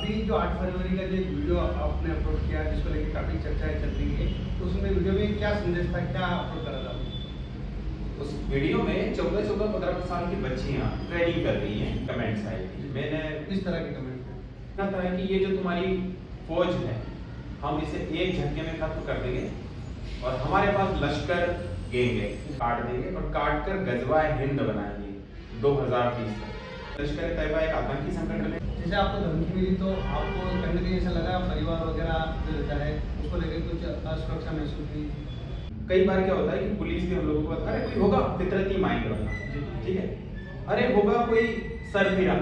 अभी जो 8 फरवरी का जो एक वीडियो आपने अपलोड किया जिसको लेकर काफ़ी चर्चाएं चल रही है, तो उसमें वीडियो में क्या संदेश था, क्या अपलोड करा था आपने? उस वीडियो में 14-15 साल की बच्चियां ट्रेनिंग कर रही हैं, कमेंट्स आए थे। मैंने इस तरह के कमेंट कहता है कि ये जो तुम्हारी फौज है, हम इसे एक झटके में खत्म कर देंगे और हमारे पास लश्कर गैंग है, काट देंगे और काट कर गजवा हिंद बनाएंगे 2030 तक। लश्कर तैयबा एक आतंकी संगठन है। जैसे आपको धमकी मिली तो आपको कहीं ना कहीं ऐसा लगा परिवार वगैरह जो रहता है उसको लेकर कुछ असुरक्षा महसूस हुई? कई बार क्या होता है कि पुलिस भी हम लोगों को अरे कोई होगा फितरती माइंड वाला, ठीक है, अरे होगा कोई सरफिरा।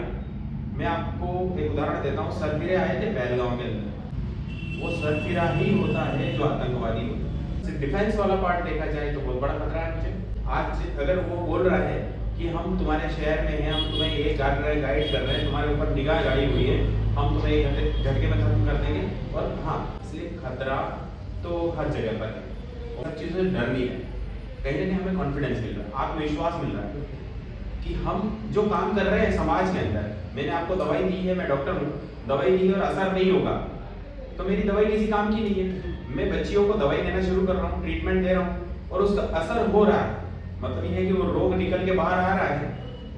मैं आपको एक उदाहरण देता हूँ। सरफिरे आए थे पहलगांव के अंदर, वो सरफिरा ही होता है जो आतंकवादी होता है। सिर्फ डिफेंस वाला पार्ट देखा जाए तो बहुत बड़ा खतरा है मुझे। आज अगर वो बोल रहा है कि हम तुम्हारे शहर में हैं, हम तुम्हें ये गाइड कर रहे हैं, तुम्हारे ऊपर निगाह गाड़ी हुई है, हम तुम्हें एक झटके में खत्म कर देंगे, और हाँ, इसलिए खतरा तो हर जगह पर है और चीज़ों से डर नहीं है। कहीं ना कहीं हमें कॉन्फिडेंस मिल रहा है, आत्मविश्वास मिल रहा है कि हम जो काम कर रहे हैं समाज के अंदर, मैंने आपको दवाई दी है, मैं डॉक्टर हूँ, दवाई दी है और असर नहीं होगा तो मेरी दवाई किसी काम की नहीं है। मैं बच्चियों को दवाई देना शुरू कर रहा हूँ, ट्रीटमेंट दे रहा हूँ और उसका असर हो रहा है, मतलब ये है कि वो रोग निकल के बाहर आ रहा है,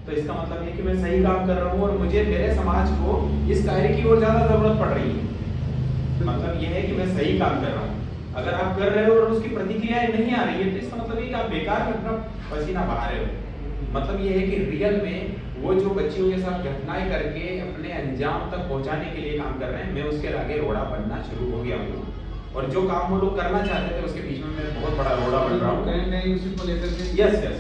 तो इसका मतलब ये कि मैं सही काम कर रहा हूँ और मुझे मेरे समाज को इस कार्य की और ज्यादा जरूरत पड़ रही है। मतलब ये है कि मैं सही काम कर रहा हूँ। अगर आप कर रहे हो और उसकी प्रतिक्रियाएं नहीं आ रही है तो इसका मतलब ये कि आप बेकार में अपना पसीना बहा रहे हो। मतलब ये है कि रियल में वो जो बच्चियों के साथ घटनाएं करके अपने अंजाम तक पहुंचाने के लिए काम कर रहे हैं, मैं उसके आगे रोड़ा बनना शुरू हो गया हूँ और जो काम वो लोग करना चाहते थे उसके बीच में मैं बहुत बड़ा रोड़ा बन रहा हूँ। कहीं नहीं उसी को लेकर के यस यस,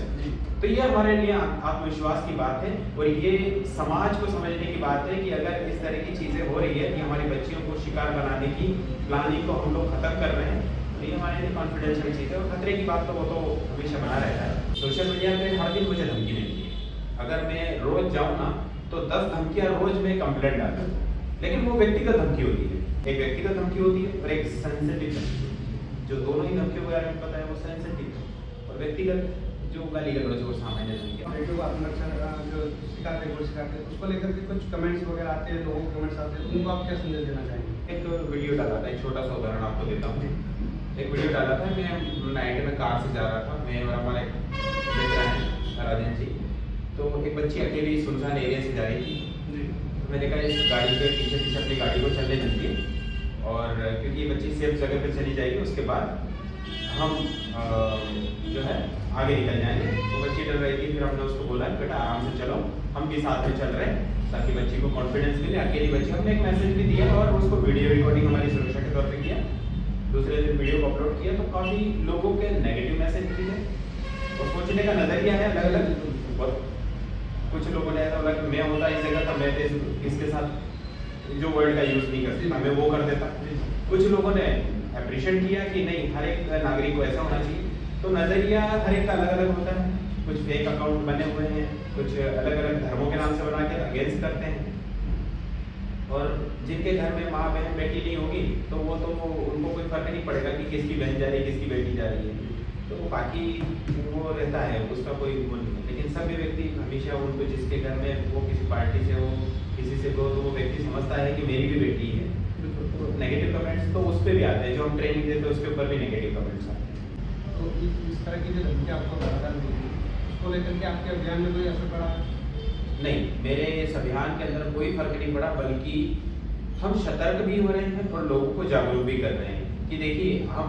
तो ये हमारे लिए आत्मविश्वास की बात है और ये समाज को समझने की बात है कि अगर इस तरह की चीजें हो रही है कि हमारी बच्चियों को शिकार बनाने की प्लानिंग को हम लोग खत्म कर रहे हैं, तो ये हमारे लिए कॉन्फिडेंशियल चीज है और खतरे की बात तो वो तो हमेशा बना रहता है। सोशल मीडिया पे हर दिन मुझे धमकी मिलती है, अगर मैं रोज जाऊँ ना तो 10 धमकियां रोज में कंप्लेंट डालता हूँ, लेकिन वो व्यक्तिगत धमकी होती है। एक व्यक्तिगत धमकी होती है और एक सेंसिटिव धमकी, जो दोनों ही धमकियों के बारे में पता है वो सेंसिटिव है, और व्यक्तिगत जो गाली गलौज वो सामान्य धमकी। बेटियों को आत्मरक्षा जो सिखाते हैं वो सिखाते हैं उसको लेकर के कुछ कमेंट्स वगैरह आते हैं, लोगों के कमेंट्स आते हैं, उनको आप क्या संदेश देना चाहेंगे? एक वीडियो डाला था, एक छोटा सा उदाहरण आपको देता हूँ। एक वीडियो डाला था, मैं नाइट में कार से जा रहा था, मैं और हमारे मित्र हैं राजन जी, तो एक बच्ची अकेली सुनसान एरिया से जा रही थी। तो मैंने कहा इस गाड़ी के पीछे पीछे अपनी गाड़ी को चलने दीजिए, और क्योंकि ये बच्ची सेफ जगह पर चली जाएगी, उसके बाद हम जो है आगे निकल जाएंगे। तो बच्ची डर रही थी, फिर हमने उसको बोला बेटा आराम से चलो, हम भी साथ में चल रहे हैं ताकि बच्ची को कॉन्फिडेंस मिले। अकेली बच्ची, हमने एक मैसेज भी दिया और उसको वीडियो रिकॉर्डिंग हमारी सुरक्षा के तौर पे किया। दूसरे दिन वीडियो को अपलोड किया तो काफ़ी लोगों के नेगेटिव मैसेज भी है और सोचने का नजरिया है अलग अलग। और कुछ लोगों ने ऐसा बोला कि मैं होता इस जगह था, मैं इसके साथ जो वर्ड का यूज़ नहीं कर सकता, मैं वो कर देता। कुछ लोगों ने अप्रिशिएट किया कि नहीं हर एक नागरिक को ऐसा होना चाहिए। तो नज़रिया हर एक का अलग अलग होता है। कुछ फेक अकाउंट बने हुए हैं, कुछ अलग अलग धर्मों के नाम से बना के अगेंस्ट करते हैं, और जिनके घर में माँ बहन बेटी नहीं होगी तो वो तो उनको कोई फर्क नहीं पड़ेगा कि किसकी बहन जा रही है किसकी बेटी जा रही है, तो बाकी वो रहता है, उसका कोई वो नहीं है। लेकिन सभी व्यक्ति हमेशा उनको जिसके घर में वो किसी पार्टी से हो किसी से हो, तो वो व्यक्ति समझता है कि मेरी भी बेटी है। नेगेटिव कमेंट्स तो उस पर भी आते हैं, जो हम ट्रेनिंग देते हैं उसके ऊपर भी नेगेटिव कमेंट्स आते हैं। तो इस तरह की जो धमकी आपको लगातार मिली उसको लेकर के आपके अभियान में कोई असर पड़ा? नहीं, मेरे इस अभियान के अंदर कोई फर्क नहीं पड़ा, बल्कि हम सतर्क भी हो रहे हैं और लोगों को जागरूक भी कर रहे हैं कि देखिए हम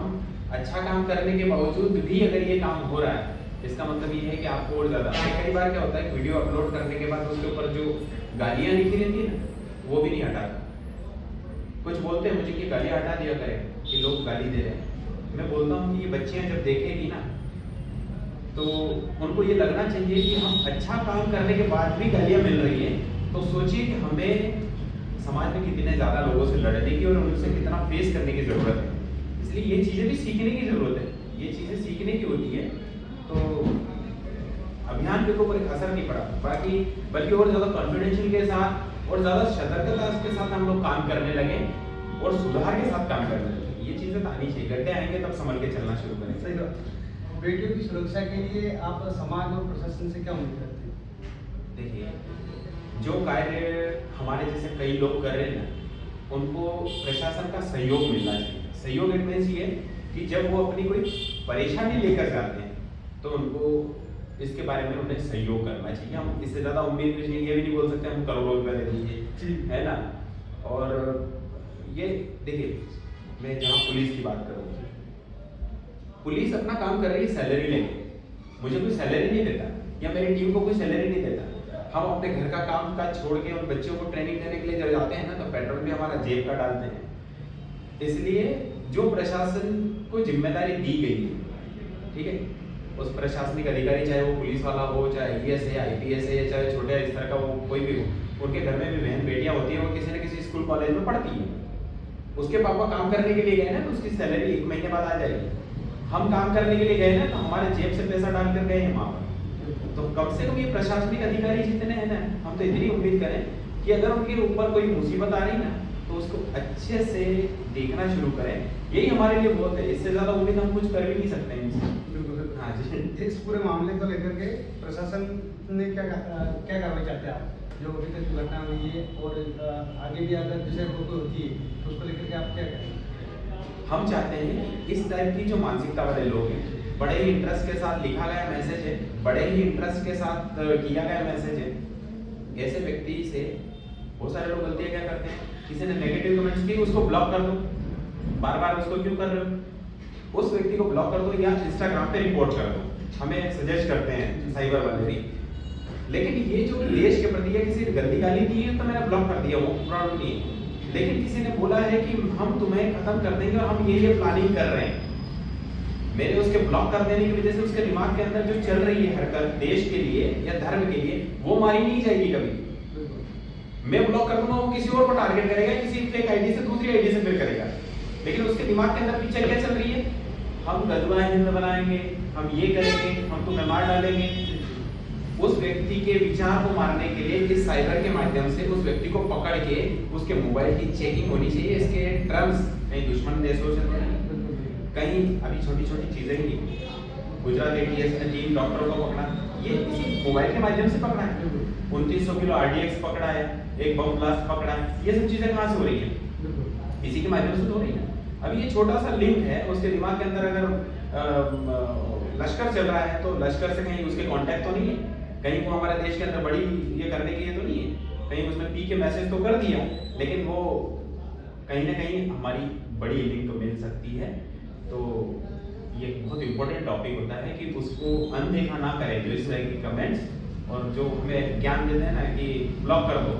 अच्छा काम करने के बावजूद भी अगर ये काम हो रहा है, इसका मतलब ये है कि आपको और ज़्यादा। कई बार क्या होता है वीडियो अपलोड करने के बाद उसके ऊपर जो गालियाँ लिखी रहती है ना वो भी नहीं हटाता। कुछ बोलते हैं मुझे कि गालियाँ हटा दिया करें कि लोग गाली दे रहे हैं। मैं बोलता हूँ कि ये बच्चियाँ जब देखेगी ना तो उनको ये लगना चाहिए कि हम अच्छा काम करने के बाद भी गालियाँ मिल रही हैं, तो सोचिए कि हमें समाज में कितने ज़्यादा लोगों से लड़ने की और उनसे कितना फेस करने की ज़रूरत है। इसलिए ये चीज़ें भी सीखने की ज़रूरत है, ये चीज़ें सीखने की होती है। तो अभियान के ऊपर एक असर नहीं पड़ा, बाकी बल्कि और ज़्यादा कॉन्फिडेंशियल के साथ और ज़्यादा सतर्कता के साथ हम लोग काम करने लगे और सुधार के साथ काम करने लगे। ये चीज़ें तो आनी चाहिए, गड्ढे आएंगे तब संभल के चलना शुरू करें। सही बात। बेटियों की सुरक्षा के लिए आप समाज और प्रशासन से क्या उम्मीद करते हैं? देखिए जो कार्य हमारे जैसे कई लोग कर रहे हैं ना, उनको प्रशासन का सहयोग मिलना चाहिए। सहयोग इट मीन्स ये कि जब वो अपनी कोई परेशानी लेकर जाते हैं तो उनको इसके बारे में उन्हें सहयोग करना चाहिए। हम इससे ज़्यादा उम्मीद भी नहीं, ये भी नहीं बोल सकते हम करोड़ों रुपये दे दीजिए, है ना। और ये देखिए, मैं जहाँ पुलिस की बात करूँ, पुलिस अपना काम कर रही है सैलरी लेके, मुझे कोई सैलरी नहीं देता या मेरी टीम को कोई सैलरी नहीं देता। हम अपने घर का काम काज छोड़ के उन बच्चों को ट्रेनिंग देने के लिए जब जाते हैं ना, तो पेट्रोल भी हमारा जेब का डालते हैं। इसलिए जो प्रशासन को जिम्मेदारी दी गई है, ठीक है, उस प्रशासनिक अधिकारी, चाहे वो पुलिस वाला हो, चाहे IAS है, IPS है, या चाहे छोटे स्तर का वो कोई भी हो, उनके घर में भी बहन बेटियां होती हैं, वो किसी न किसी स्कूल कॉलेज में पढ़ती हैं। उसके पापा काम करने के लिए गए ना, तो उसकी सैलरी 1 महीने बाद आ जाएगी। हम काम करने के लिए गए ना, तो हमारे जेब से पैसा डाल कर गए हैं वहाँ पर। तो कम से कम ये प्रशासनिक अधिकारी जितने हैं ना, हम तो इतनी उम्मीद करें कि अगर उनके ऊपर कोई मुसीबत आ रही ना, तो उसको अच्छे से देखना शुरू करें। यही हमारे लिए बहुत है, इससे ज़्यादा उम्मीद हम कुछ कर भी नहीं सकते हैं। हाँ जी। इस पूरे मामले को लेकर के प्रशासन ने क्या कार्रवाई चाहते हैं आप, जो अभी तक घटना हुई है, और आगे भी अगर जैसे कोई होती है तो उसको लेकर के आप क्या करें? हम चाहते हैं इस टाइप की जो मानसिकता वाले लोग हैं, बड़े ही इंटरेस्ट के साथ लिखा गया मैसेज है, बड़े ही इंटरेस्ट के साथ किया गया मैसेज है, ऐसे व्यक्ति से बहुत सारे लोग गलतियां क्या करते हैं, किसी ने नेगेटिव कमेंट्स किए उसको ब्लॉक कर दो, बार बार उसको क्यों कर रहे हो, उस व्यक्ति को ब्लॉक कर दो या इंस्टाग्राम पे रिपोर्ट कर दो, हमें सजेस्ट करते हैं साइबर वाले भी। लेकिन ये जो देश के प्रति है, किसी ने गंदी गाली दी है तो मैंने ब्लॉक कर दिया, वो प्रॉब्लम नहीं है। लेकिन किसी ने बोला है कि हम तुम्हें खत्म कर देंगे और हम ये प्लानिंग कर रहे हैं, मेरे उसके ब्लॉक कर देने की वजह से उसके दिमाग के अंदर जो चल रही है हरकत देश के लिए या धर्म के लिए, वो मारी नहीं जाएगी कभी। मैं ब्लॉक कर दूंगा, वो किसी और को टारगेट करेगा, किसी फेक आईडी से दूसरी आईडी से फिर करेगा। लेकिन उसके दिमाग के अंदर पिक्चर क्या चल रही है, हम गदवा हिंद बनाएंगे, हम ये करेंगे, हम तुम्हें मार डालेंगे। उस व्यक्ति के विचार को मारने के लिए इस साइबर के माध्यम से उस व्यक्ति को पकड़ के उसके मोबाइल की चेकिंग होनी चाहिए। इसके टर्म्स कहीं दुश्मन देशों से कहीं अभी छोटी छोटी चीजें ही नहीं। गुजरात ATS ने 3 डॉक्टरों को पकड़ा, ये इसी मोबाइल के माध्यम से पकड़ा है। 2900 किलो RDX पकड़ा है, एक बम ब्लास्ट पकड़ा है। ये सब चीजें कहाँ से हो रही है, इसी के माध्यम से तो हो रही है। अभी ये छोटा सा लिंक है, उसके दिमाग के अंदर अगर लश्कर चल रहा है तो लश्कर से कहीं उसके कांटेक्ट तो नहीं है, कहीं वो हमारे देश के अंदर बड़ी ये करने के लिए तो नहीं है, कहीं उसने पी के मैसेज तो कर दिया, लेकिन वो कहीं ना कहीं हमारी बड़ी लिंक तो मिल सकती है। तो ये बहुत इंपॉर्टेंट टॉपिक होता है कि उसको अनदेखा ना करें जो इस तरह की कमेंट्स, और जो हमें ज्ञान देते हैं ना कि ब्लॉक कर दो,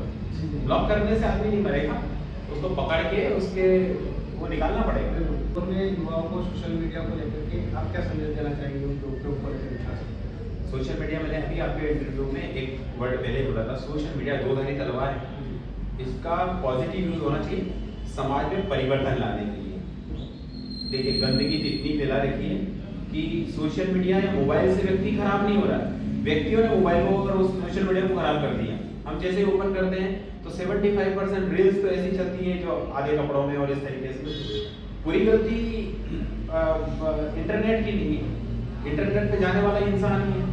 ब्लॉक करने से आदमी नहीं मरेगा, उसको पकड़ के उसके वो निकालना पड़ेगा। अपने युवाओं को सोशल मीडिया को लेकर के आप क्या संदेश देना चाहेंगे उनके ऊपर? सोशल मीडिया, मैंने अभी आपके इंटरव्यू में एक वर्ड पहले बोला था, सोशल मीडिया दो-धारी तलवार है। इसका पॉजिटिव यूज होना चाहिए समाज में परिवर्तन लाने के लिए। देखिए, गंदगी तो इतनी फैला रखी है कि सोशल मीडिया या मोबाइल से व्यक्ति खराब नहीं हो रहा है, व्यक्तियों ने मोबाइल को और उस सोशल मीडिया को खराब कर दिया। हम जैसे ओपन करते हैं तो 75% रील्स तो ऐसी चलती है जो आधे कपड़ों में और इस तरीके से। पूरी गलती इंटरनेट की नहीं है, इंटरनेट पे जाने वाला इंसान ही है।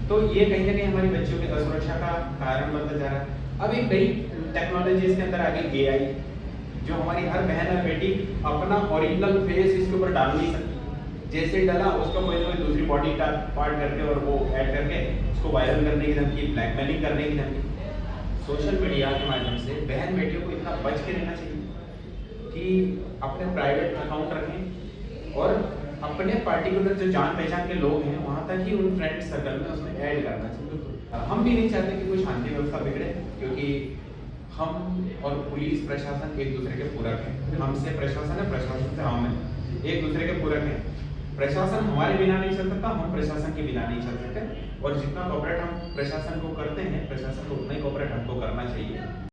तो ये कहीं ना कहीं हमारी बच्चों की असुरक्षा का कारण बनता जा रहा है। अब एक नई टेक्नोलॉजी इसके अंदर आ गई, AI, जो हमारी हर बहन और बेटी अपना ओरिजिनल फेस इसके ऊपर डाल नहीं सकती। जैसे डाला उसका कोई ना कोई दूसरी बॉडी का पार्ट करके और वो ऐड करके उसको वायरल करने की धमकी, ब्लैकमेलिंग करने की धमकी। सोशल मीडिया के माध्यम से बहन बेटियों को इतना बच के रहना चाहिए कि अपने प्राइवेट अकाउंट रखें और अपने पार्टिकुलर जो जान पहचान के लोग हैं वहाँ तक ही उन फ्रेंड सर्कल में उसमें ऐड करना चाहिए। हम भी नहीं चाहते कि कोई शांति व्यवस्था बिगड़े, क्योंकि हम और पुलिस प्रशासन एक दूसरे के पूरक हैं। हमसे प्रशासन है, प्रशासन से हम हैं, एक दूसरे के पूरक हैं। प्रशासन हमारे बिना नहीं चल सकता, हम प्रशासन के बिना नहीं चल सकते। और जितना कोऑपरेट हम प्रशासन को करते हैं, प्रशासन को उतना ही कोऑपरेट हमको करना चाहिए।